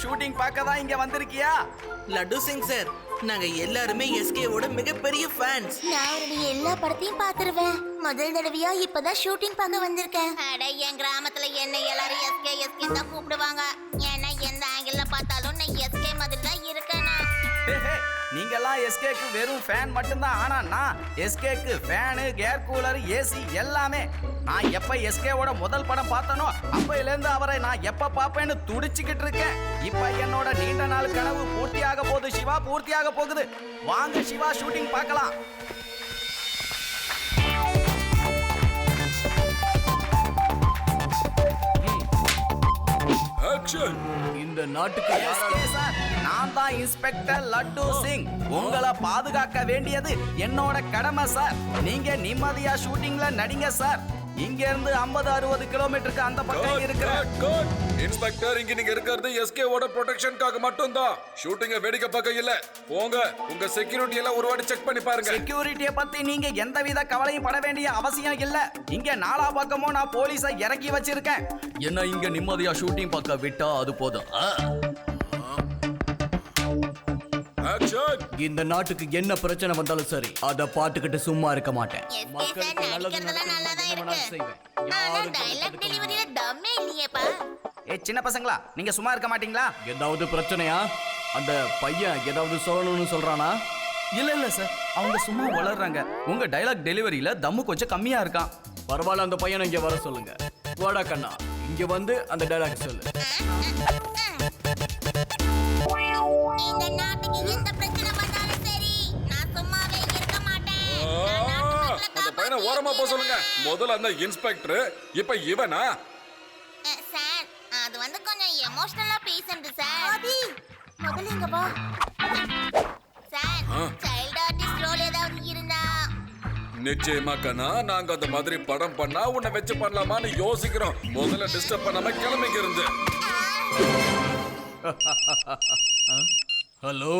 Shooting பார்க்க தான் இங்க வந்திருக்கியா? லட்டு சிங் சார், நாங்க எல்லாருமே எஸ்கேவோட மிகப்பெரிய ஃபேன்ஸ். நான் அவருடைய எல்லா படத்தையும் பாத்துருவேன். முதல் தடவையா இப்பதான் ஷூட்டிங் பார்க்க வந்திருக்கேன். அட, என் கிராமத்துல என்ன எல்லாரும் எஸ்கே எஸ்கே தான் கூப்பிடுவாங்க. ஏன்னா எந்த ஆங்கிள் பார்த்தாலும் நான் எஸ்கே மாதிரி தான் இருக்கேன். நீங்கெல்லாம் எஸ்கேக்கு வெறும் ஃபேன் மட்டும்தான். ஆனா நான் எஸ்கேக்கு ஃபேனு, ஏர் கூலர், ஏசி எல்லாமே. நான் எப்ப எஸ்கேவோட முதல் படம் பார்த்தனோ அப்பையிலேருந்து அவரை நான் எப்ப பார்ப்பேன்னு துடிச்சுக்கிட்டு இருக்கேன். இப்ப என்னோட நீண்ட நாள் கனவு பூர்த்தியாக போகுது சிவா, பூர்த்தியாக போகுது. வாங்க சிவா, ஷூட்டிங் பார்க்கலாம். இந்த நாட்டுக்கு சார், நான் தான் இன்ஸ்பெக்டர் லட்டு சிங். உங்களை பாதுகாக்க வேண்டியது என்னோட கடமை சார். நீங்க நிம்மதியா ஷூட்டிங்ல நடிங்க சார். இங்க இருந்து 50-60 கிலோமீட்டருக்கு அந்த பக்கம் இருக்கிற இன்ஸ்பெக்டர், இங்க நீங்க இருக்கிறது எஸ்கே ஓட ப்ரொடெக்ஷனுக்காக மட்டும் தான். ஷூட்டிங்க வேடிக்கை பார்க்க இல்ல. போங்க, உங்க செக்யூரிட்டி எல்லாம் ஒரு வாட்டி செக் பண்ணி பாருங்க. செக்யூரிட்டிய பத்தி நீங்க எந்தவித கவலையும் பட வேண்டிய அவசியம் இல்ல. இங்க நாலா பக்கமும் நான் போலீஸை இறக்கி வச்சிருக்கேன். என்ன இங்க நிம்மதியா ஷூட்டிங் பார்க்க விட்டா அது போதும். இந்த நாட்டுக்கு என்ன பிரச்சனை வந்தாலும் சரி, அத பாத்துக்கிட்டு சும்மா இருக்க மாட்டேன். மக்களுக்கு நல்லது செய்வேன். சின்ன பசங்களா, நீங்க சும்மா இருக்க மாட்டீங்களா? ஏதாவது பிரச்சனையா? அந்த பையன் ஏதாவது சொல்லணும்னு சொல்றானா? இல்ல சார், அவங்க சும்மா வளர்றாங்க. உங்க டைலாக் டெலிவரியில தம்மு கொஞ்சம் கம்மியா இருக்கான். பரவாயில்ல, அந்த பையனை இங்க வர சொல்லுங்க. வாடா கண்ணா, இங்க வந்து அந்த டைலாக் சொல்லு. இந்த நாட்டுக்கு எந்த பிரச்சனை வந்தாலும் சரி, நான் சும்மாவே இருக்க மாட்டேன். அந்த பையனை ஓரமா போக சொல்லுங்க. முதல்ல அந்த இன்ஸ்பெக்டர், இப்ப இவனா? சார், அது வந்து கொஞ்சம் எமோஷனலா பேசுறது சார். ஆதி, முதல்ல இங்க வா. சார், சைல்ட் ஆர்டிஸ்ட் ரோல் ஏதாவது இருந்தா? நிச்சயமா கண்ணா, நாங்க அந்த மாதிரி படம் பண்ணா உன்னை வச்சு பண்ணலாமான்னு யோசிக்கிறோம். முதல்ல டிஸ்டர்ப் பண்ணாம கிளம்பிங்க இருந்து. ஹலோ,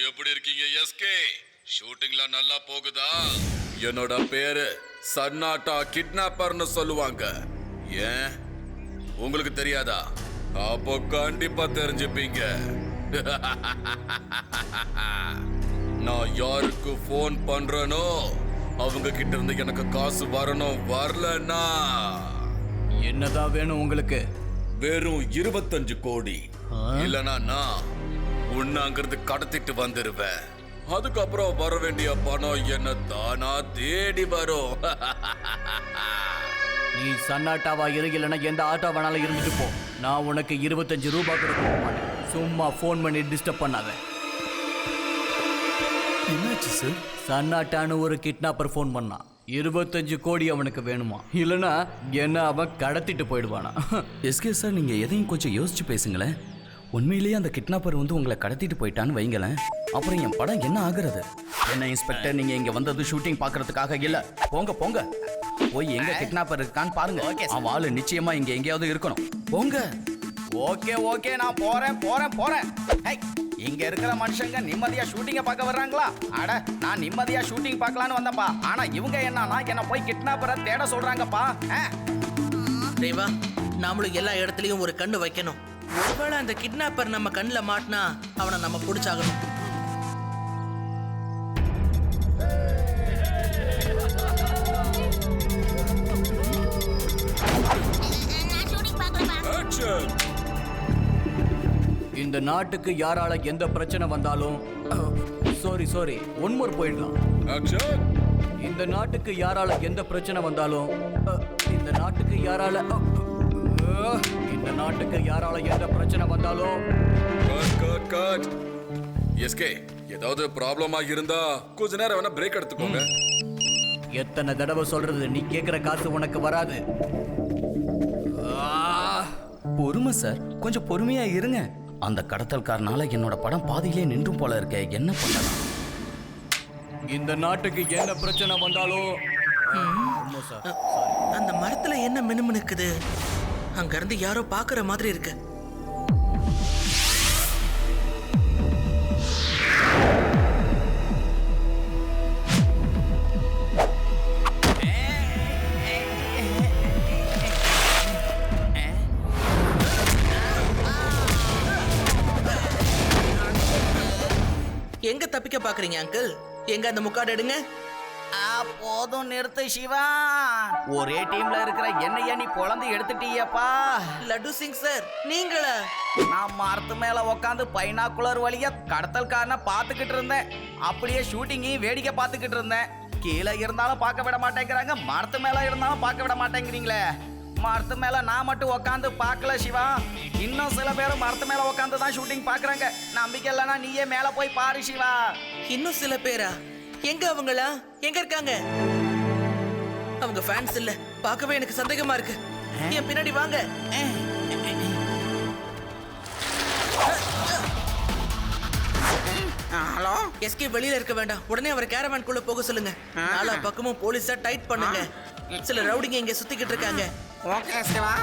எப்படி இருக்கீங்க எஸ்கே? ஷூட்டிங்ல நல்லா போகுதா? என்னோட பேரு சன்னாட்டா கிட்னாப்பர்னு சொல்லுவாங்க. ஏன் உங்களுக்கு தெரியாதா? அப்போ கண்டிப்பா தெரிஞ்சுப்பீங்க. நான் யாருக்கு போன் பண்றேனோ அவங்க கிட்ட இருந்து எனக்கு காசு வரணும். வரலன்னா என்னதான் வேணும் உங்களுக்கு? வெறும் 25 கோடி. இல்லனா நான் உன்னாங்கிறது கடத்திட்டு வந்துருவேன். அதுக்கப்புறம் வர வேண்டிய பணம் என்ன தானா தேடி வரும். நீ சன்னாட்டாவா இல்லைன்னா எந்த ஆட்டோ வேணாலும் இருந்துட்டு போ. நான் உனக்கு 25 ரூபாய் கூட கொடுக்க மாட்டேன். சும்மா போன் பண்ணி டிஸ்டர்ப் பண்ணாத. என்னாச்சு சார்? சன்னாட்டான்னு ஒரு கிட்னாப்பர் போன் பண்ணான். 25 கோடி அவனுக்கு வேணுமா? இல்லைன்னா என்ன அவன் கடத்திட்டு போயிடுவானா? எஸ்கே சார், நீங்க எதையும் கொஞ்சம் யோசிச்சு பேசுங்களேன். உண்மையிலேயே அந்த கிட்னாப்பர் வந்து உங்களை கடத்திட்டு போயிட்டான்னு வைங்களேன், அப்புறம் என் படம் என்ன ஆகுறது? என்ன இன்ஸ்பெக்டர், நீங்க இங்க வந்தது ஷூட்டிங் பாக்குறதுக்காக இல்ல. போங்க போங்க, போய் எங்க கிட்னாப்பர் இருக்கான்னு பாருங்க. அவன் ஆளு நிச்சயமா இங்க எங்கேயாவது இருக்கணும். போங்க. ஓகே ஓகே, நான் போறேன் போறேன் போறேன். இங்க இருக்கிற மனுஷங்க நிம்மதியா ஷூட்டிங்க பார்க்க வர்றாங்களா? அட, நான் நிம்மதியா ஷூட்டிங் பார்க்கலான்னு வந்தப்பா. ஆனா இவங்க என்ன போய் கிட்னாப்பரை தேட சொல்றாங்கப்பா. தேவா, நாமளும் எல்லா இடத்துலயும் ஒரு கண்ணு வைக்கணும். ஒருவேளை அந்த கிட்னாப்பர் நம்ம கண்ணுல மாட்டினா அவனை நம்ம பிடிச்சாகணும். இந்த நாட்டுக்கு யாரால எந்த பிரச்சனை வந்தாலும் சாரி ஒன்மோர் போயிடலாம். இந்த நாட்டுக்கு யாரால எந்த பிரச்சனை வந்தாலும் இந்த நாட்டுக்கு யாரால எந்த பிரச்சனை வந்தாலும் எஸ்கே, ஏதாவது ப்ராப்ளமா இருந்தா கொஞ்ச நேரம் வேணா பிரேக் எடுத்துக்கோங்க. எத்தனை தடவை சொல்றது? நீ கேக்குற காசு உனக்கு வராது. பொறுமை சார், கொஞ்சம் பொறுமையா இருங்க. அந்த கடத்தல்காரனால என்னோட படம் பாதியிலே நின்றும் போல இருக்க. என்ன பண்ணலாம்? இந்த நாட்டுக்கு என்ன பிரச்சனை வந்தாலும் அந்த மரத்துல என்ன மினுமினுக்குது? அங்க இருந்து யாரோ பாக்குற மாதிரி இருக்கு. தப்பிக்க பாக்குறீங்க அங்கிள்? எங்க அந்த முக்காடு எடுங்க. போதும் நிறுத்து சிவா. ஒரே டீம்ல இருக்கிற என்னைய நீ பொழந்து எடுத்துட்டீயப்பா. லட்டு சிங் சார், நீங்களா? நான் மரத்து மேல உக்காந்து பைனாக்குலர் வழியா கடத்தல்காரனை பார்த்துக்கிட்டு இருந்தேன். அப்படியே ஷூட்டிங்கையும் வேடிக்கை பார்த்துக்கிட்டு இருந்தேன். கீழே இருந்தாலும் பார்க்க விட மாட்டேங்கிறாங்க, மரத்து மேல இருந்தாலும் பார்க்க விட மாட்டேங்கிறீங்களே. மரத்து மேல நான் மட்டும் உக்காந்து பார்க்கல சிவா. இன்னும் சில பேரும் மரத்து மேல உக்காந்து தான் ஷூட்டிங் பார்க்கறாங்க. நம்பிக்கை இல்லைன்னா நீயே மேல போய் பாரு சிவா. இன்னும் சில பேரா? எங்க அவங்களா? எங்க இருக்காங்க? அவங்க ஃபேன்ஸ் இல்ல, பார்க்கவே எனக்கு சந்தேகமா இருக்கு. என் பின்னாடி வாங்க. ஹலோ, எஸ்கே வெளியில இருக்க வேண்டாம், உடனே அவரை கேரவான் குள்ள போக சொல்லுங்க. நாலா பக்கமும் போலீஸா டைட் பண்ணுங்க. சில ரவுடிங்க இங்க சுத்திக்கிட்டு இருக்காங்க. ஓகே சிவா.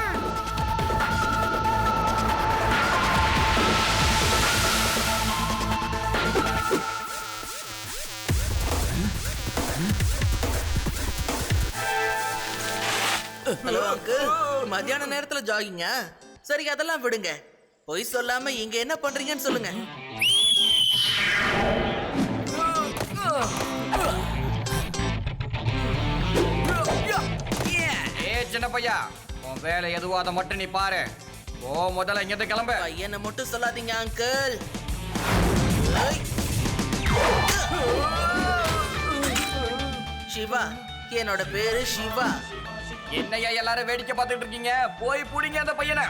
ஹலோ அங்கிள், மத்தியான நேரத்துல ஜாகிங்க? சரி, அதெல்லாம் விடுங்க. பொய் சொல்லாம இங்க என்ன பண்றீங்கன்னு சொல்லுங்க. சின்ன பையா, உன் வேலை எதுவோ அதை மட்டும் நீ பாரு. முதல்ல இங்கிருந்து கிளம்ப. பையனை மட்டும் சொல்லாதீங்க அங்கிள். சிவா, என்னோட பேரு சிவா. என்னையா எல்லாரும் வேடிக்கை பார்த்துட்டு இருக்கீங்க? போய் புடிங்க அந்த பையனை.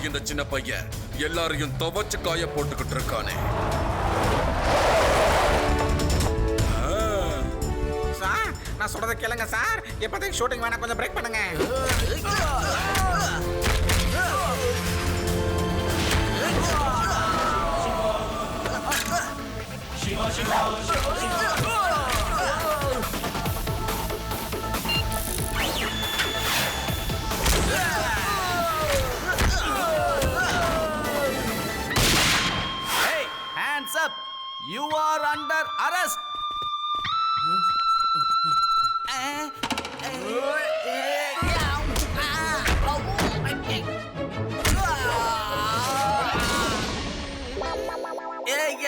இந்த சின்ன பையன் எல்லாரையும் துவச்சு காய போட்டுக்கிட்டு இருக்கானே. சார், நான் சொல்றதை கேளுங்க சார். இப்போதைக்கு ஷூட்டிங் வேணா, கொஞ்சம் பிரேக் பண்ணுங்க. Hands up! You are under arrest!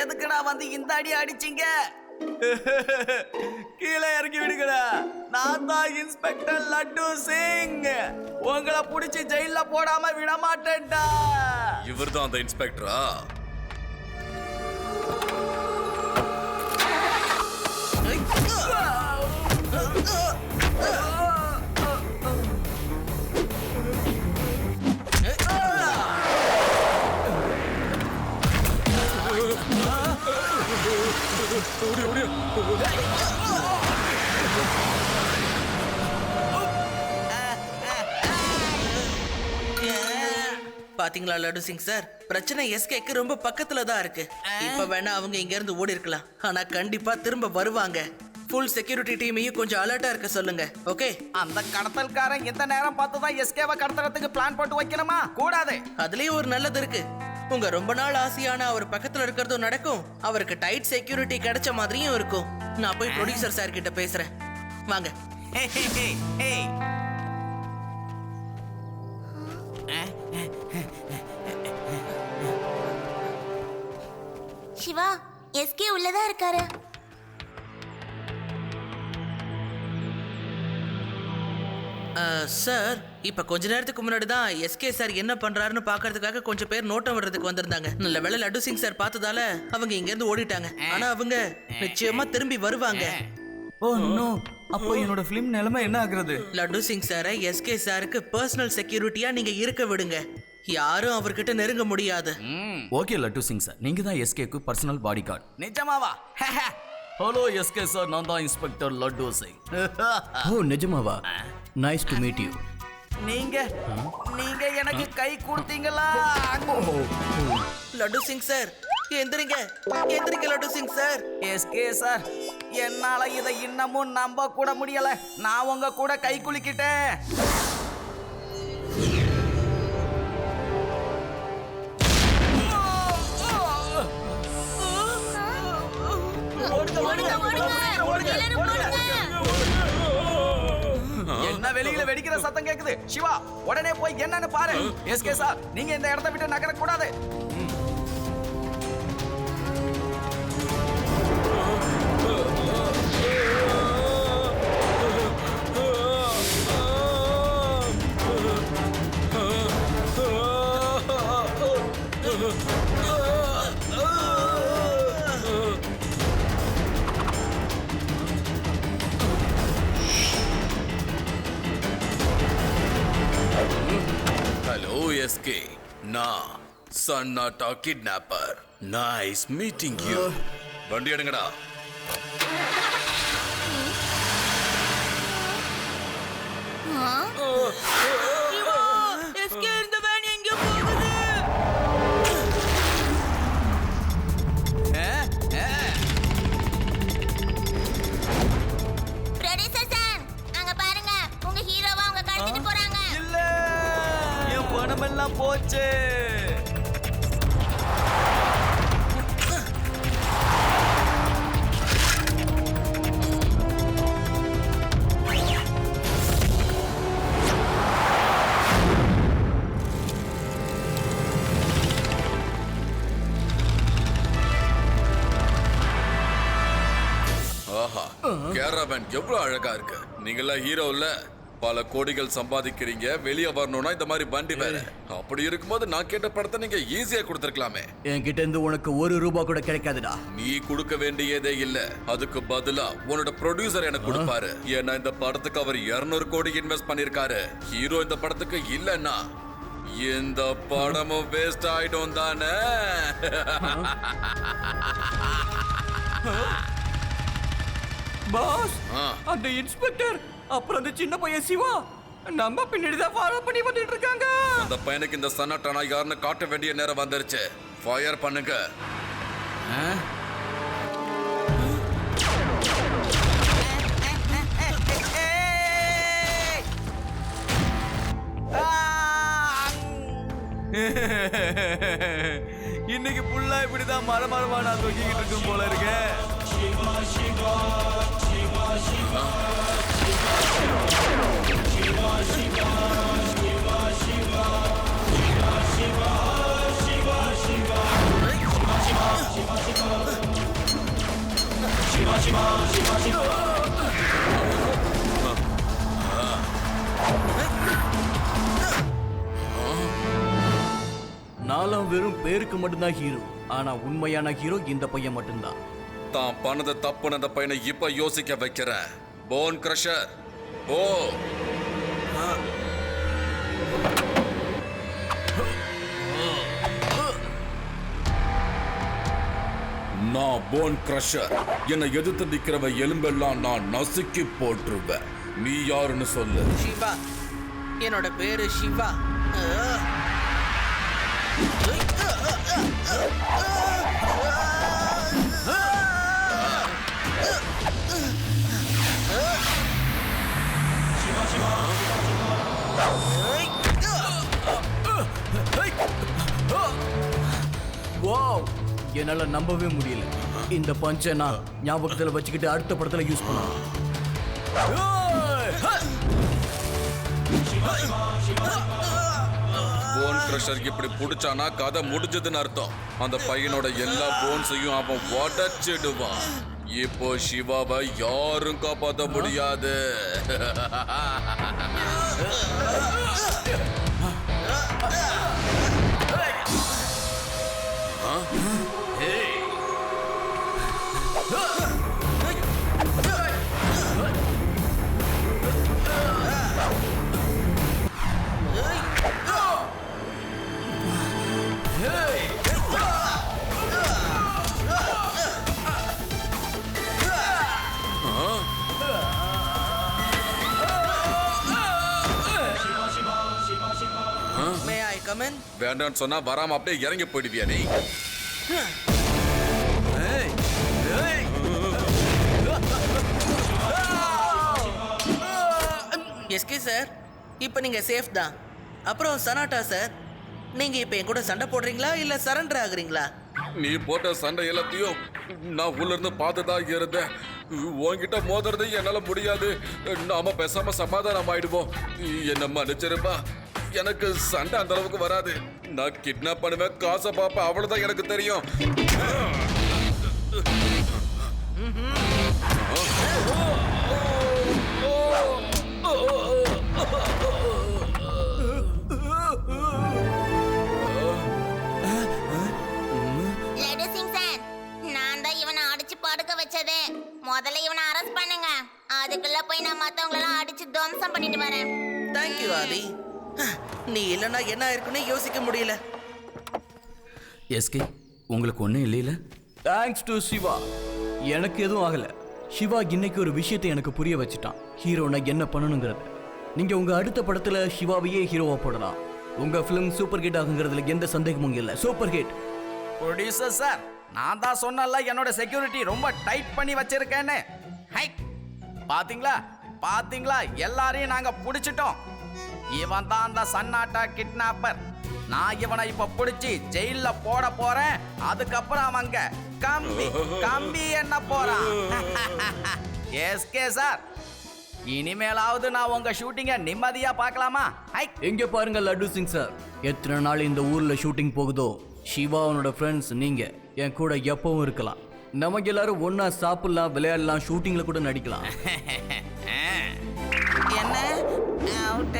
எதுக்குடா வந்து இந்த அடி அடிச்சீங்க? கீழே இறக்கி விடுங்கடா. நான் தான் இன்ஸ்பெக்டர் லட்டு சிங். உங்களை புடிச்சு ஜெயில போடாம விட மாட்டேன்டா. இவர்தான் அந்த இன்ஸ்பெக்டரா? பாத்தீங்களா லட்டு சிங் சார், பிரச்சனை எஸ்கேக்கு ரொம்ப பக்கத்துல தான் இருக்கு. இப்ப வேணா அவங்க இங்க இருந்து ஓடி இருக்கலாம், ஆனா கண்டிப்பா திரும்ப வருவாங்க. ஃபுல் செக்யூரிட்டி டீமையும் கொஞ்சம் அலர்ட்டா இருக்க சொல்லுங்க. ஓகே? அந்த கடத்தல்காரன் எந்த நேரம் பார்த்து தான் எஸ்கேவை கடத்துறதுக்கு பிளான் போட்டு வைக்கணுமா? கூடாது. அதுலயும் ஒரு நல்லது இருக்கு. உங்க ரொம்ப நாள் ஆசையான அவர் பக்கத்துல இருக்கிறதும் நடக்கும், அவருக்கு டைட் செக்யூரிட்டி கிடைச்ச மாதிரியும் இருக்கும். நான் போய் ப்ரொடியூசர் சார் கிட்ட பேசுறேன். வாங்க. சிவா, எஸ்கே உள்ளதா இருக்காரு. சார், இப்ப கொஞ்ச நேரத்துக்கு முன்னாடி தான் எஸ்கே சார் என்ன பண்றாருன்னு பாக்குறதுக்காக கொஞ்சம் பேர் நோட்டம் விடுறதுக்கு வந்திருந்தாங்க. நல்ல வேளை லட்டு சிங் சார் பார்த்ததால அவங்க இங்க இருந்து ஓடிட்டாங்க. ஆனா அவங்க நிச்சயமா திரும்பி வருவாங்க. ஓ நோ, அப்போ என்னோட ஃபிலிம் நிலைமை என்ன ஆகுறது? லட்டு சிங் சாரை எஸ்கே சாருக்கு பர்சனல் செக்யூரிட்டியா நீங்க இருக்க விடுங்க. யாரும் அவர்கிட்ட நெருங்க முடியாது. ஓகே லட்டு சிங் சார், நீங்க தான் எஸ்கேக்கு பர்சனல் பாடி கார்டு. நிஜமாவா? ஹலோ எஸ்கே சார், நான் தான் இன்ஸ்பெக்டர் லட்டு சிங். ஓ நிஜமாவா? Nice to meet you. நீங்க எனக்கு கை கொடுத்தீங்களா? லட்டு சிங் சார், எந்திரிங்க எந்திரிங்க laddu Singh sir. SK sir, என்னால இதை இன்னமும் நம்ப கூட முடியல. நான் உங்க கூட கை குலுக்கிட்டேன். என்ன வெளியில வெடிக்கிற சத்தம் கேக்குது? சிவா, உடனே போய் என்னன்னு பாரு. எஸ்கே சார், நீங்க இந்த இடத்தை விட்டு நகர கூடாது. ஹலோ எஸ்கே, நான் சன்னாட்டா கிட்னாப்பர். Nice meeting you. வண்டி எடுங்கடா. எஸ்கே, இந்த வேன் எங்க போகுது? ப்ரொடியூசர் சார், அங்க பாருங்க, உங்க ஹீரோவா அவங்க கடத்திட்டு போறாங்க. இல்ல, என் பணமெல்லாம் போச்சு. ஆஹா, கேரவன் எவ்வளவு அழகா இருக்கு. நீங்களாம் ஹீரோ இல்ல, பல கோடிகள் சம்பாதிக்கிறீங்க. வெளியே வரணும்னா இந்த மாதிரி வண்டி வேற. அப்படி இருக்கும்போது நான் கேட்ட படத்தை நீங்க ஈஸியா கொடுத்திருக்கலாமே. என்கிட்ட இருந்து உனக்கு ₹1 கூட கிடைக்காதுடா. நீ கொடுக்க வேண்டியதே இல்ல. அதுக்கு பதிலா உன்னோட ப்ரொடியூசர் எனக்கு கொடுப்பாரு. ஏன்னா இந்த படத்துக்கு அவர் 200 கோடி இன்வெஸ்ட் பண்ணிருக்காரு. ஹீரோ இந்த படத்துக்கு இல்லன்னா இந்த படமும் வேஸ்ட் ஆயிடும் தானே. பாஸ், அந்த இன்ஸ்பெக்டர் அப்புறம் அந்த சின்ன பையன் சிவா நம்ம பின்னாடி தான் ஃபாலோ பண்ணி வந்துட்டு இருக்காங்க. அந்த பையனுக்கு இந்த சன்னாட்டானா யாருன்னு காட்ட வேண்டிய நேரம் வந்துருச்சு. ஃபயர் பண்ணுங்க. இன்னைக்கு புல்லா இப்படிதான் மரமரமா நான் தொங்கிக்கிட்டு இருக்கும் போல இருக்கு. நாலாம் வெறும் பேருக்கு மட்டும்தான் ஹீரோ. ஆனா உண்மையான ஹீரோ இந்த பையன் மட்டும்தான். தான் பண்ணது தப்புன்னு அந்த பையனை இப்ப யோசிக்க வைக்கிறேன். போன் கிரஷர், ஓ நான் போன் கிரஷர். என்னை எதிர்த்து நிக்கிறவ எலும்பெல்லாம் நான் நசுக்கி போட்டுருவேன். நீ யாருன்னு சொல்லு. சிவா, என்னோட பேரு சிவா. வாவ், என்னால நம்பவே முடியல. இந்த பஞ்சை நான் ஞாபகத்துல வச்சுக்கிட்டு அடுத்த படத்துல யூஸ் பண்ணலாம். போன் கிரஷர் இப்படி புடிச்சானா கதை முடிஞ்சதுன்னு அர்த்தம். அந்த பையனோட எல்லா போன்ஸையும் அவன் உடைச்சிடுவான். இப்போ சிவாவை யாரும் காப்பாற்ற முடியாது. கமன்? வேண்டாம்னு சொன்னா வராம அப்படியே இறங்கி போயிடுவியா நீ? எஸ்கே சார், இப்போ நீங்க சேஃப் தான். அப்புறம் சனாட்டா சார், நீங்க இப்போ என் கூட சண்டை போடுறீங்களா இல்ல சரண்டர் ஆகுறீங்களா? நீ போட்ட சண்டை எல்லாத்தையும் நான் உள்ள இருந்து பார்த்துதான் இருந்தேன். உன்கிட்ட மோதுறது என்னால முடியாது. நாம பேசாம சமாதானம் ஆயிடுவோம். என்ன மன்னிச்சிருப்பா. எனக்கு சண்டை அந்த அளவுக்கு வராது. நான் கிட்னாப் பண்ணுவேன், காசை பார்ப்பேன், அவ்வளவுதான் எனக்கு தெரியும். லட்டு சிங் சார், நான் தான் இவனை அடிச்சு படுக்க வச்சதே. முதல்ல இவனை அரெஸ்ட் பண்ணுங்க. அதுக்குள்ள போய் நான் மத்தவங்களெல்லாம் அடிச்சு துவம்சம் பண்ணிட்டு வரேன். தேங்க்யூ ஆதி. நீ இல்லைன்னா என்ன இருக்குன்னு யோசிக்க முடியல. எஸ்கே உங்களுக்கு ஒன்றும் இல்லையில? Thanks to Siva. எனக்கு எதுவும் ஆகல. சிவா இன்னைக்கு ஒரு விஷயத்தை எனக்கு புரிய வச்சுட்டான். ஹீரோனா என்ன பண்ணணுங்கிறது. நீங்க உங்க அடுத்த படத்துல சிவாவையே ஹீரோவா போடலாம். உங்க ஃபிலிம் சூப்பர் ஹிட் ஆகுங்கிறதுல எந்த சந்தேகமும் இல்லை. Super hit. ப்ரொடியூசர் சார், நான் தான் சொன்னல என்னோட செக்யூரிட்டி ரொம்ப டைட் பண்ணி வச்சிருக்கேன்னு. ஹை, பாத்தீங்களா பாத்தீங்களா, எல்லாரையும் நாங்க பிடிச்சிட்டோம். இவன் தான் அந்த சன்னாட்டா கிட்னாப்பர். நான் இவனை இப்ப பிடிச்சி ஜெயில போட போறேன். அதுக்கப்புறம் அவங்க கம்பி கம்பி என்ன போறான். எஸ்கே சார், இனிமேலாவது நான் உங்க ஷூட்டிங்க நிம்மதியா பார்க்கலாமா? ஹை, எங்க பாருங்க லட்டு சிங் சார், எத்தனை நாள் இந்த ஊர்ல ஷூட்டிங் போகுதோ சிவாவோட ஃப்ரெண்ட்ஸ் நீங்க என் கூட எப்பவும் இருக்கலாம். நமக்கு எல்லாரும் ஒன்னா சாப்பிடலாம், விளையாடலாம், ஷூட்டிங்ல கூட நடிக்கலாம். என்ன அவுட்?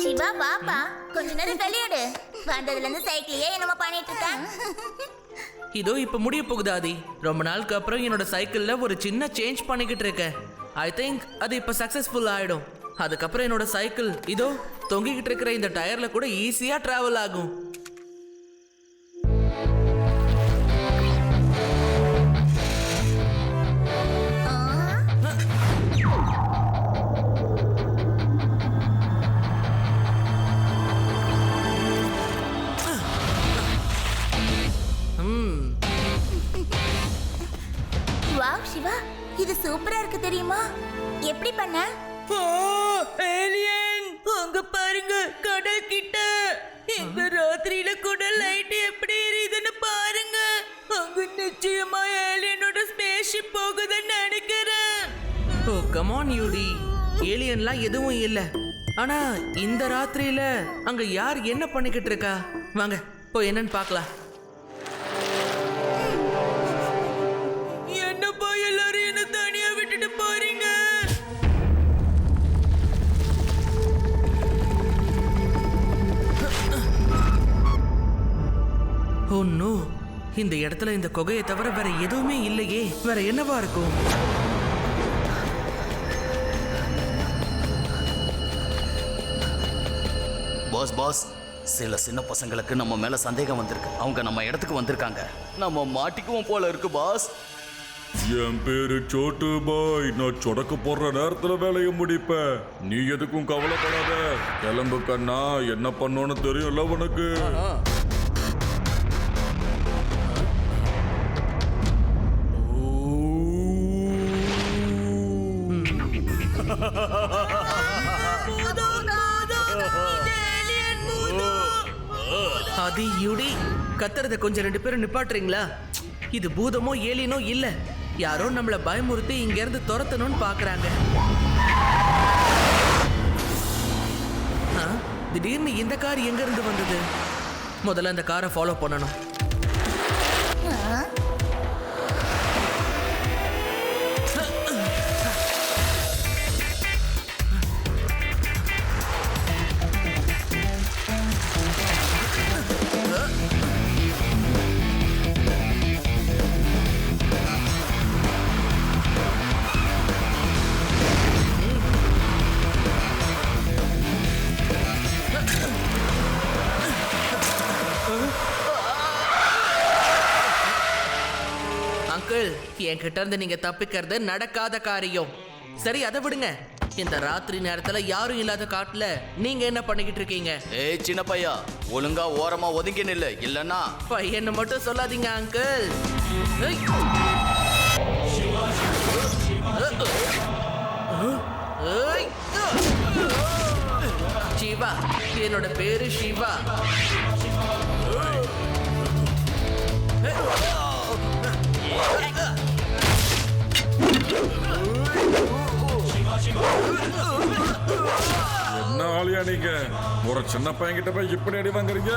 சிவா பாப்பா, கொஞ்ச நேரம் விளையாடு. வந்ததுல இருந்து சைக்கிளையே என்னமோ பண்ணிட்டு இருக்கேன். இதோ இப்ப முடிய போகுது ஆதி. ரொம்ப நாளுக்கு அப்புறம் என்னோட சைக்கிள்ல ஒரு சின்ன சேஞ்ச் பண்ணிக்கிட்டு இருக்கேன். ஐ திங்க் அது இப்ப சக்சஸ்ஃபுல் ஆயிடும். அதுக்கப்புறம் என்னோட சைக்கிள் இதோ தொங்கிக்கிட்டு இருக்கிற இந்த டயர்ல கூட ஈஸியா டிராவல் ஆகும். வாவ் சிவா, இது சூப்பரா இருக்கு தெரியுமா? எப்படி பண்ண? ஏலியன், அங்க பாருங்க, கடல் கிட்ட. இந்த ராத்திரியில கூட லைட் எப்படி எரியுதுன்னு பாருங்க. அங்க நிச்சயமா ஏலியனோட ஸ்பேஸ்ஷிப் போகுதுன்னு நினைக்கிறேன். ஓ கம் ஆன் யூடி, ஏலியன்லாம் எதுவும் இல்ல. ஆனா இந்த ராத்திரியில அங்க யார் என்ன பண்ணிக்கிட்டு இருக்கா? வாங்க போய் என்னன்னு பார்க்கலாம். என்ன போய் எல்லாரும் என்ன தனியா விட்டுட்டு போறீங்க? ஓ நோ, இந்த இடத்துல இந்த குகையை தவிர வேற எதுவுமே இல்லையே. வேற என்னவா இருக்கும்? பாஸ் பாஸ், சில சின்ன பசங்களுக்கு நம்ம மேல சந்தேகம் வந்திருக்கு. அவங்க நம்ம இடத்துக்கு வந்திருக்காங்க. நம்ம மாட்டிக்குவோம் போல இருக்கு பாஸ். என் பேரு சோட்டு பாய். நான் சொடக்கு போடுற நேரத்துல வேலையை முடிப்பேன். நீ எதுக்கும் கவலைப்படாத. கிளம்பு கண்ணா, என்ன பண்ணோன்னு தெரியும்ல உனக்கு. அது யூடி, கத்துறத கொஞ்சம் ரெண்டு பேரும் நிப்பாட்டுறீங்களா? இது பூதமோ ஏலியனோ இல்ல, யாரோ நம்மள பயமுறுத்தி இங்க இருந்து துரத்தணும்னு பாக்குறாங்க. திடீர்னு இந்த கார் எங்க இருந்து வந்தது? முதல்ல அந்த காரை ஃபாலோ பண்ணணும். அங்கிள் என்கிட்ட இருந்து நீங்க தப்பிக்கிறது நடக்காத காரியம். சரி அதை விடுங்க. இந்த ராத்திரி நேரத்துல யாரும் இல்லாத காட்டுல நீங்க என்ன பண்ணிக்கிட்டு இருக்கீங்க? ஏய் சின்ன பையா, ஒழுங்கா ஓரமா ஒதுங்கி நில்லு, இல்லன்னா பையன்னு மட்டும் சொல்லாதீங்க அங்கிள். ஏய். ஏய். சிவா, என்னோட பேரு சிவா. என்ன ஆளியா நீங்க? ஒரு சின்ன பையன் கிட்ட போய் இப்படி அடி வாங்குறீங்க?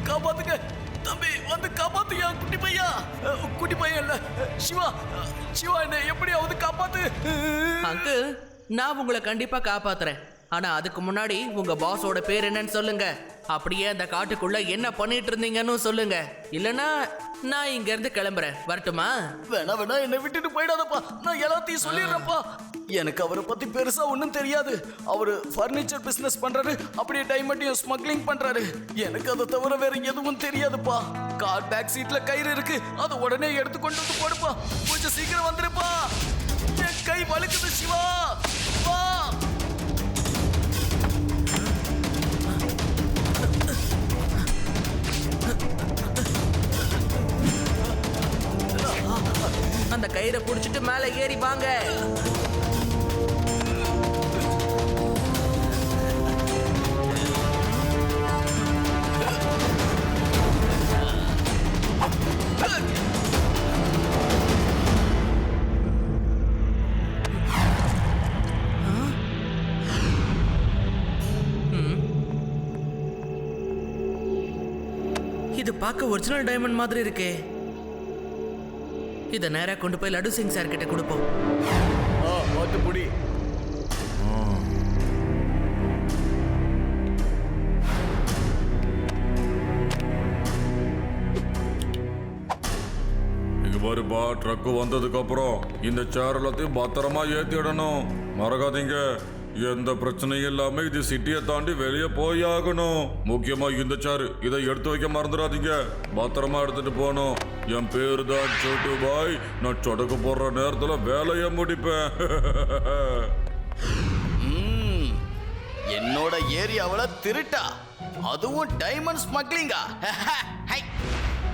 காப்பாத்துங்க தம்பி, வந்து காப்பாத்துயா குட்டி பையா. குட்டி பையன் இல்ல, சிவா. சிவா, என்ன எப்படியாவது காப்பாத்து. அங்கிள், நான் உங்களை கண்டிப்பா காப்பாத்துறேன். ஆனா அதுக்கு முன்னாடி உங்க பாஸோட பேர் என்னன்னு சொல்லுங்க. அப்படியே அந்த காட்டுக்குள்ள என்ன பண்ணிட்டு இருந்தீங்கன்னு சொல்லுங்க. இல்லனா நான் இங்க இருந்து கிளம்புறேன். வரட்டுமா? வேணா வேணா என்னை விட்டுட்டு போயிடாதப்பா. நான் எல்லாத்தையும் சொல்லிடுறேன்ப்பா. எனக்கு அவரை பத்தி பெருசா ஒன்றும் தெரியாது. அவரு ஃபர்னிச்சர் பிசினஸ் பண்றாரு, அப்படியே டைமண்டையும் ஸ்மக்லிங் பண்றாரு. எனக்கு அதை தவிர வேற எதுவும் தெரியாதுப்பா. கார் பேக் சீட்ல கயிறு இருக்கு, அதை உடனே எடுத்து கொண்டு வந்து போடுப்பா. கொஞ்சம் சீக்கிரம் வந்துருப்பா. என் கை வலிக்குது சிவா. வா. அந்த கயிறை புடிச்சிட்டு மேலே ஏறி வாங்க. இது பார்க்க ஒரிஜினல் டைமண்ட் மாதிரி இருக்கே. இதை நேரா கொண்டு போய் லட்டு சிங் சார் கிட்ட கொடுப்போம். பார்த்து புடி. இங்க பாருப்பா, ட்ரக் வந்ததுக்கு அப்புறம் இந்த சேர் எல்லாத்தையும் பத்திரமா ஏத்திடணும். மறக்காதீங்க, எந்த பிரச்சனையும் இல்லாம இது சிட்டியை தாண்டி வெளியே போய் ஆகணும். முக்கியமா இந்த சேர், இதை எடுத்து வைக்க மறந்துடாதீங்க. பத்திரமா எடுத்துட்டு போகணும். என் பேரு தான் சோட்டு பாய். நான் சொடக்கு போடுற நேரத்துல வேலையை முடிப்பேன். என்னோட ஏரியாவுல திருட்டா, அதுவும் டைமண்ட் ஸ்மக்லிங்கா?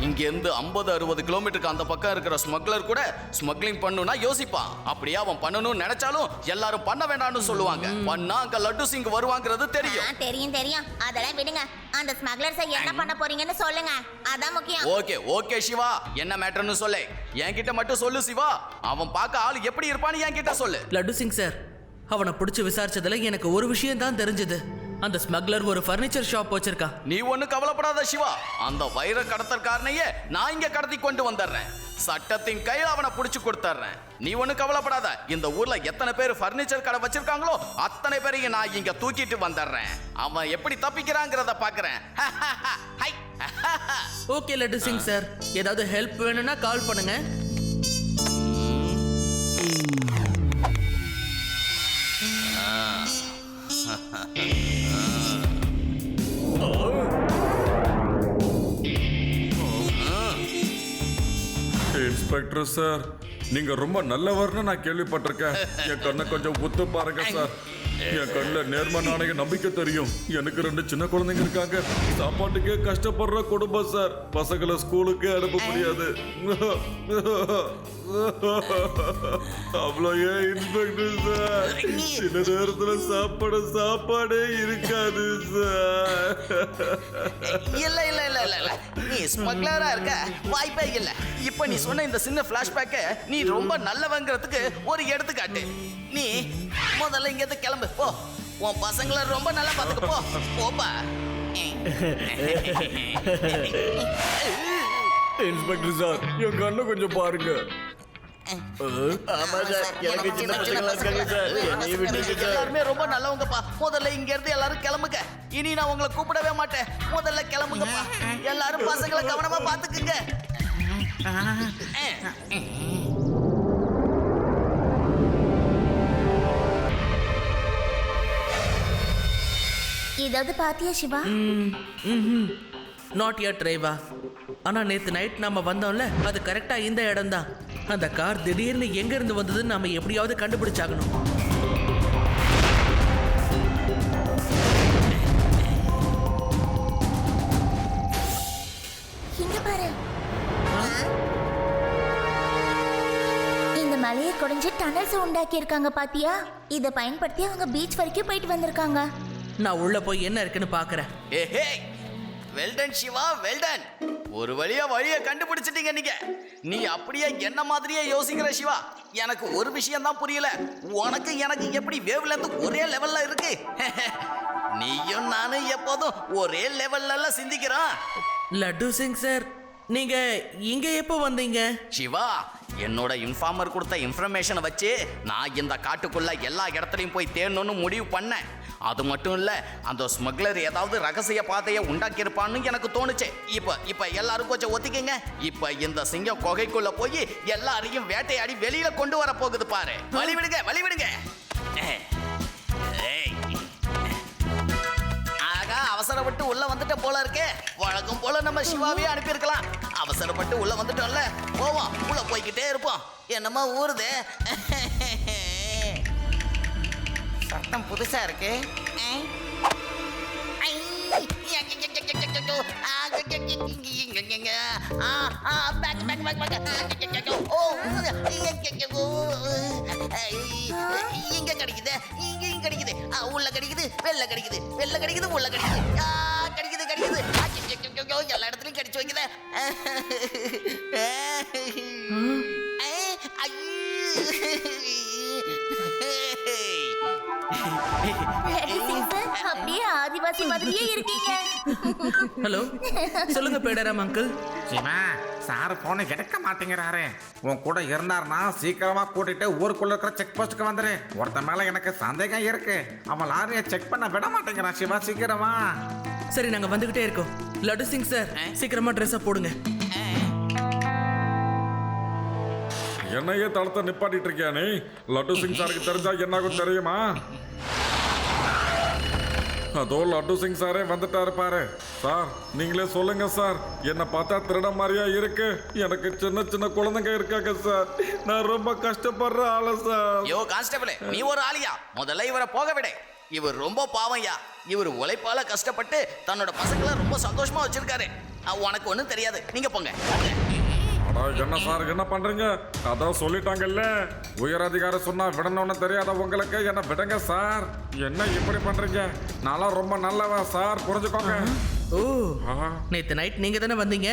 இங்க இருந்து 50-60 கிலோமீட்டருக்கு அந்த பக்கம் இருக்கிற ஸ்மக்லர் கூட ஸ்மக்லிங் பண்ணுனா யோசிப்பான். அப்படியே அவன் பண்ணணும்னு நினைச்சாலும் எல்லாரும் பண்ண வேண்டாம்னு சொல்லுவாங்க. பண்ணா அங்க லட்டு சிங் வருவாங்கிறது தெரியும். தெரியும். அதெல்லாம் விடுங்க. அந்த ஸ்மக்லர்ஸை என்ன பண்ண போறீங்கன்னு சொல்லுங்க. அதான் முக்கியம். ஓகே சிவா, என்ன மேட்டர்னு சொல்லு. என்கிட்ட மட்டும் சொல்லு சிவா. அவன் பார்க்க ஆள் எப்படி இருப்பான்னு என்கிட்ட சொல்லு. லட்டு சிங் சார், அவனை பிடிச்சி விசாரிச்சதுல எனக்கு ஒரு விஷயம் தான் தெரிஞ்சது. அந்த ஸ்மக்லர் ஒரு ஃபர்னிச்சர் ஷாப் வச்சிருக்கான். நீ ஒண்ணு கவலைப்படாத சிவா. அந்த வைர கடத்தற்காரனையே நான் இங்க கடத்தி கொண்டு வந்துடுறேன். சட்டத்தின் கையில் அவனை புடிச்சு கொடுத்துறேன். நீ ஒண்ணு கவலைப்படாத. இந்த ஊர்ல எத்தனை பேர் ஃபர்னிச்சர் கடை வச்சிருக்காங்களோ அத்தனை பேரையும் நான் இங்க தூக்கிட்டு வந்துடுறேன். அவன் எப்படி தப்பிக்கிறாங்கிறத பாக்குறேன். ஓகே லட்டு சிங் சார், ஏதாவது ஹெல்ப் வேணும்னா கால் பண்ணுங்க. இன்ஸ்பெக்டர் சார், நீங்க ரொம்ப நல்லவர்னு நான் கேள்விப்பட்டிருக்கேன். என் கண்ணை கொஞ்சம் உத்து பாருங்க சார். என் கண்ணில் நேர்ம நாணய நம்பிக்கை தெரியும். எனக்கு 2 சின்ன குழந்தைங்க இருக்காங்க. சாப்பாட்டுக்கே கஷ்டப்படுற குடும்பம் சார். பசங்களை ஸ்கூலுக்கே அனுப்ப முடியாது. அவ்வளோ ஏன் இன்ஸ்பெக்டர் சார், சில நேரத்துல சாப்பாடே இருக்காது சார். இல்ல நீ ஸ்மக்லரா இருக்க வாய்ப்பே இல்ல. இப்ப நீ சொன்ன இந்த சின்ன பிளாஷ்பேக்க நீ ரொம்ப நல்லவங்கிறதுக்கு ஒரு எடுத்துக்காட்டு. நீ முதல்ல இங்க இருந்து கிளம்பு போ. உன் பசங்களை ரொம்ப நல்லா பாத்துக்க போ. போப்பா. இன்ஸ்பெக்டர் சார், என் கண்ணை கொஞ்சம் பாருங்க. ஆமா சார், எனக்கு சின்ன பசங்களா இருக்காங்க சார், என்னையும் விட்டுருங்க சார். எல்லாருமே ரொம்ப நல்லவங்கப்பா. முதல்ல இங்க இருந்து எல்லாரும் கிளம்புங்க. இனி நான் உங்களை கூப்பிடவே மாட்டேன். முதல்ல கிளம்புங்கப்பா. எல்லாரும் பசங்களை கவனமா பாத்துக்குங்க. ஏதாவது பாத்தியா சிவா? Not yet டிரைவா. ஆனா நேத்து நைட் நாம வந்தோம்ல, அது கரெக்டா இந்த இடம் தான். அந்த கார் திடீர்னு எங்க இருந்து வந்ததுன்னு நாம எப்படியாவது கண்டுபிடிச்சாகணும். இங்க பாரு, இந்த மலையை குடைஞ்சு டனல்ஸ் உண்டாக்கி இருக்காங்க பாத்தியா? இதை பயன்படுத்தி அவங்க பீச் வரைக்கும் போயிட்டு வந்திருக்காங்க. நான் உள்ள போய் என்ன இருக்குன்னு பாக்குறேன். ஏஹே, வெல்டன் சிவா, வெல்டன். ஒரு வழியை கண்டுபிடிச்சிட்டீங்க நீங்க. நீ அப்படியே என்ன மாதிரியே யோசிக்கிற சிவா. எனக்கு ஒரு விஷயம் தான் புரியல. உனக்கு எனக்கு எப்படி வேவ்ல இருந்து ஒரே லெவல்ல இருக்கு? நீயும் நானும் எப்போதும் ஒரே லெவல்ல சிந்திக்கிறோம். லட்டு சிங் சார், நீங்க இங்க எப்போ வந்தீங்க? சிவா, என்னோட இன்ஃபார்மர் கொடுத்த இன்ஃபர்மேஷனை வச்சு நான் இந்த காட்டுக்குள்ள எல்லா இடத்துலையும் போய் தேடணும்னு முடிவு பண்ணேன். அது மட்டும் இல்ல, அந்த ஸ்மக்லர் ஏதாவது ரகசிய பாதையை உண்டாக்கி இருப்பான்னு எனக்கு தோணுச்சு. இப்ப எல்லாரும் கொஞ்சம் ஒத்திக்கங்க. இப்ப இந்த சிங்கம் குகைக்குள்ள போய் எல்லாரையும் வேட்டையாடி வெளியில கொண்டு வர போகுது பாரு. வழி விடுங்க. ஆகா, அவசரப்பட்டு உள்ள வந்துட்ட போல இருக்கே. வழக்கம் போல நம்ம சிவாவையே அனுப்பியிருக்கலாம். அவசரப்பட்டு உள்ள வந்துட்டோம்ல, போவோம். உள்ள போய்கிட்டே இருப்போம். என்னமா ஊறுது? சத்தம் புதுசா இருக்கு. இங்க கிடைக்குது, இங்கேயும் கிடைக்குது. உள்ள கிடைக்குது, வெளில கிடைக்குது, வெளில கிடைக்குது, உள்ள கிடைக்குது. கிடைக்குது. எல்லா இடத்துலயும் கடிச்சு வைக்குது. அப்படியே ஆதிவாசி மாதிரியே இருக்கீங்க. ஹலோ, சொல்லுங்க பேடராம் அங்கிள். சிவா, சார் போனை எடுக்க மாட்டேங்கிறாரு. உன் கூட இருந்தாருன்னா சீக்கிரமா கூட்டிட்டு ஊருக்குள்ள இருக்கிற செக் போஸ்டுக்கு வந்துரு. ஒருத்த மேல எனக்கு சந்தேகம் இருக்கு. அவன் லாரியை செக் பண்ண விட மாட்டேங்கிறான். சிவா, சீக்கிரமா. சரி, நாங்க வந்துகிட்டே இருக்கோம். லட்டு சிங் சார், சீக்கிரமா ட்ரெஸ்ஸை போடுங்க. என்னையே தளத்தை நிப்பாட்டிட்டு இருக்கியா நீ? லட்டு சிங் சாருக்கு தெரிஞ்சா என்னாகும் தெரியுமா? அதோ லட்டு சிங் சாரே வந்துட்டாரு பாரு. சார், நீங்களே சொல்லுங்க சார். என்ன பார்த்தா திருட மாதிரியா இருக்கு? எனக்கு சின்ன குழந்தைங்க இருக்காங்க சார். நான் ரொம்ப கஷ்டப்படுற ஆளு சார். யோ கான்ஸ்டபிள், நீ ஒரு ஆளியா? முதல்ல இவரை போக விட. இவர் ரொம்ப பாவம்யா. இவர் உழைப்பால கஷ்டப்பட்டு தன்னோட பசங்களை ரொம்ப சந்தோஷமா வச்சிருக்காரு. உனக்கு ஒன்றும் தெரியாது. நீங்க போங்க. என்ன சார், என்ன பண்றீங்க? அதான் சொல்லிட்டாங்கல்ல, உயர் அதிகாரி சொன்னா விடணும்னு தெரியாத உங்களுக்கு என்ன விடுங்க சார். என்ன இப்படி பண்றீங்க? நான்லாம் ரொம்ப நல்லவன் சார், புரிஞ்சுக்கோங்க. ஓ, நேத்து நைட் நீங்க தானே வந்தீங்க.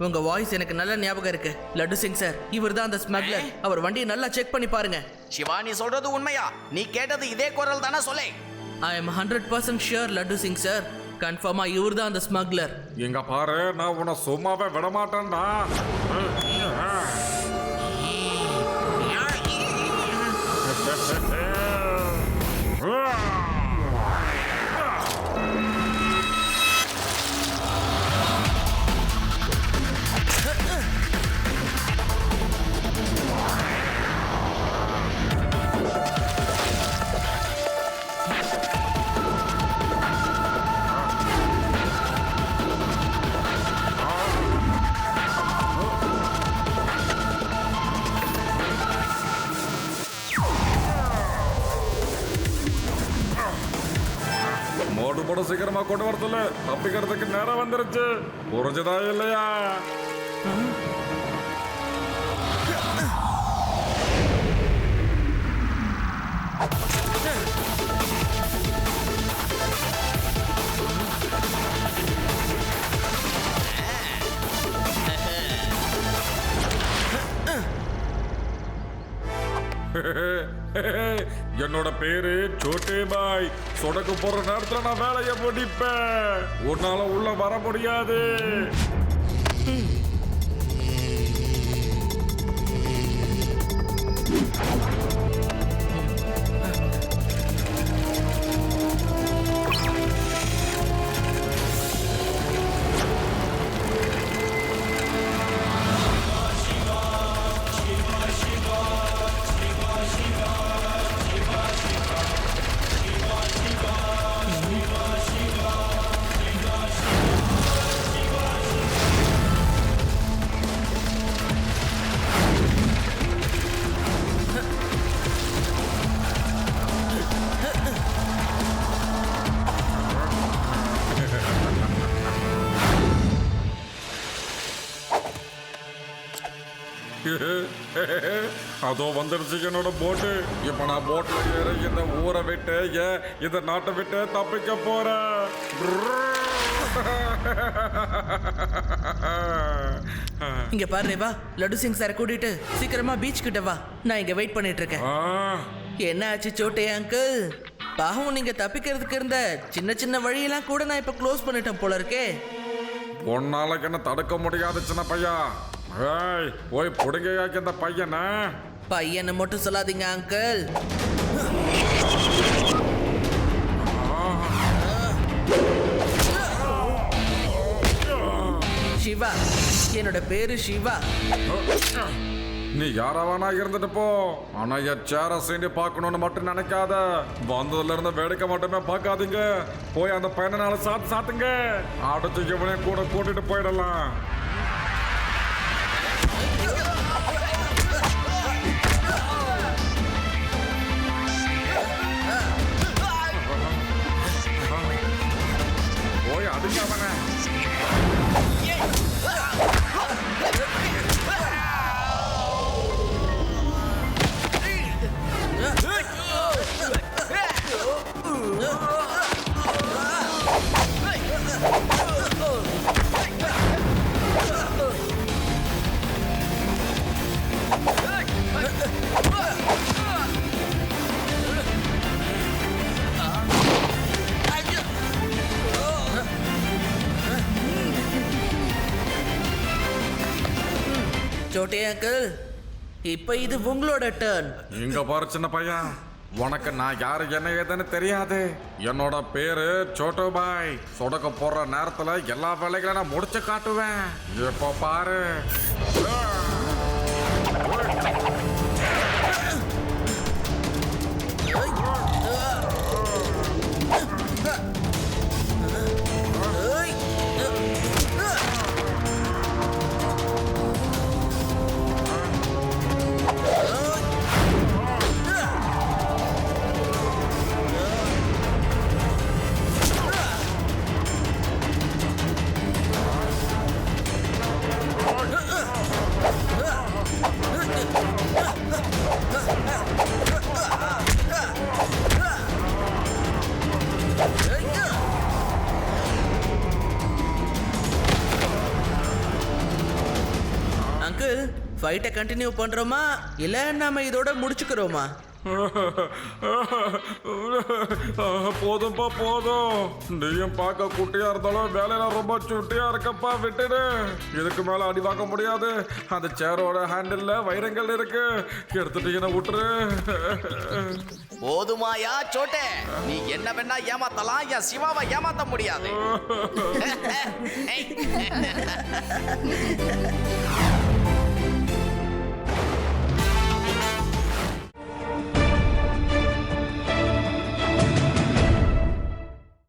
உங்க வாய்ஸ் எனக்கு நல்ல ஞாபகம் இருக்கு. லட்டு சிங் சார், இவர் தான் அந்த ஸ்மக்லர். அவர் வண்டியை நல்லா செக் பண்ணி பாருங்க. சிவா, நீ சொல்றது உண்மையா? நீ கேட்டது இதே குரல் தானே? சொல்லே. I am 100% sure laddu Singh sir. கன்ஃபார்மா இவர் தான் அந்த ஸ்மக்லர். இங்க பாரு, நான் உன்னை சும்மாவே விட மாட்டேன்டா. மோடு சீக்கிரமா கொண்டு வர சொல்லு. தப்பிக்கிறதுக்கு நேரம் வந்துருச்சு. புரிஞ்சதா இல்லையா? என்னோட பேரு சோட்டே பாய். சொடக்கு போற நேரத்துல நான் வேலையை முடிப்பேன். உன்னால உள்ள வர முடியாது. அதோ வந்துருச்சு என்னோட போட்டு. இப்ப நான் போட்ல ஏறி இந்த ஊரை விட்டு இந்த நாட்டை விட்டு தப்பிக்க போறேன். இங்க பாரு ரேவா, லட்டு சிங் சாரை கூட்டிட்டு சீக்கிரமா பீச் கிட்ட வா. நான் இங்க வெயிட் பண்ணிட்டு இருக்கேன். என்ன ஆச்சு சோட்டே அங்கிள்? பாவம், நீங்க தப்பிக்கிறதுக்கு இருந்த சின்ன சின்ன வழியெல்லாம் கூட நான் இப்ப க்ளோஸ் பண்ணிட்டேன் போல இருக்கே. உன்னால என்ன தடுக்க முடியாது சின்ன பையா. ஏய், போய் புடுங்கையாக்கி இந்த பையனை. பையனை மட்டும் சொல்லாதீங்க அங்கிள். சிவா, என்னோட பேரு சிவா. நீ யாராவானா இருந்துட்டு போ, ஆனா என் சேர சீண்டி பார்க்கணும்னு மட்டும் நினைக்காத. வந்ததுல இருந்து வேடிக்கை மட்டுமே பார்க்காதீங்க. போய் அந்த பையனால சாத்துங்க. அடுத்து இவனையும் கூட கூட்டிட்டு போயிடலாம். போய் அதுக்கு அவனை. சோட்டே அங்கிள், இப்ப இது உங்களோட டர்ன். இங்க பாரு சின்ன பையன், உனக்கு நான் யாரு என்ன ஏதுன்னு தெரியாது. என்னோட பேரு சோட்டு பாய். சொடக்க போடுற நேரத்துல எல்லா வேலைகளையும் நான் முடிச்சு காட்டுவேன். இப்ப பாரு. அங்கிள், ஃபைட்டை கண்டினியூ பண்றோமா இல்ல நாம இதோட முடிச்சுக்கிறோமா? போதும்பா போதும். நீயும் பார்க்க குட்டியா இருந்தாலும் வேலையில ரொம்ப சுட்டியா இருக்கப்பா, விட்டுடு. இதுக்கு மேல அடி வாங்க முடியாது. அந்த சேரோட ஹேண்டில்ல வைரங்கள் இருக்கு, எடுத்துட்டீங்கன்னா விட்டுரு. போதுமாயா சோட்டே? நீ என்ன வேணா ஏமாத்தலாம், என் சிவாவை ஏமாத்த முடியாது.